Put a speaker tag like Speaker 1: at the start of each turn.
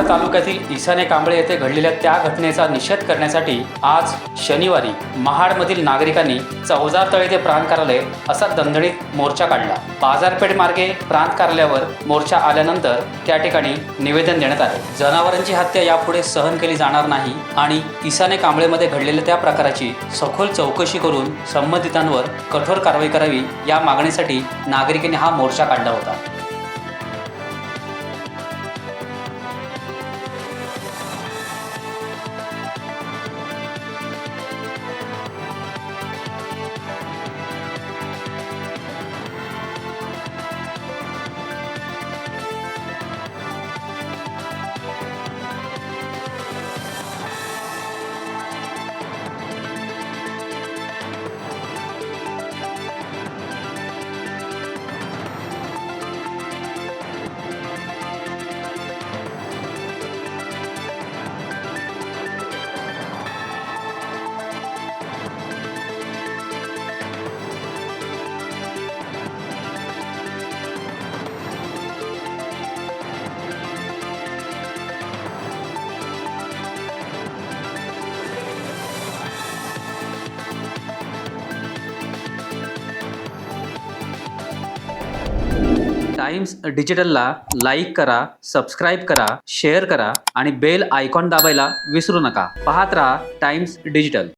Speaker 1: महाड तालुक्यातील ईशाने कांबळे येथे घडलेल्या त्या घटनेचा निषेध करण्यासाठी आज शनिवारी महाडमधील नागरिकांनी चौजार तळे ते प्रांत कार्यालय असा दणदणीत मोर्चा काढला। बाजारपेठ मार्गे प्रांत कार्यालयावर मोर्चा आल्यानंतर त्या ठिकाणी निवेदन देण्यात आले। जनावरांची हत्या यापुढे सहन केली जाणार नाही आणि ईशाने कांबळेमध्ये घडलेल्या त्या प्रकाराची सखोल चौकशी करून संबंधितांवर कठोर कारवाई करावी या मागणीसाठी नागरिकांनी हा मोर्चा काढला होता। टाइम्स डिजिटलला लाईक करा, सबस्क्राईब करा, शेअर करा आणि बेल आयकॉन दाबायला विसरू नका। पाहत रहा टाइम्स डिजिटल।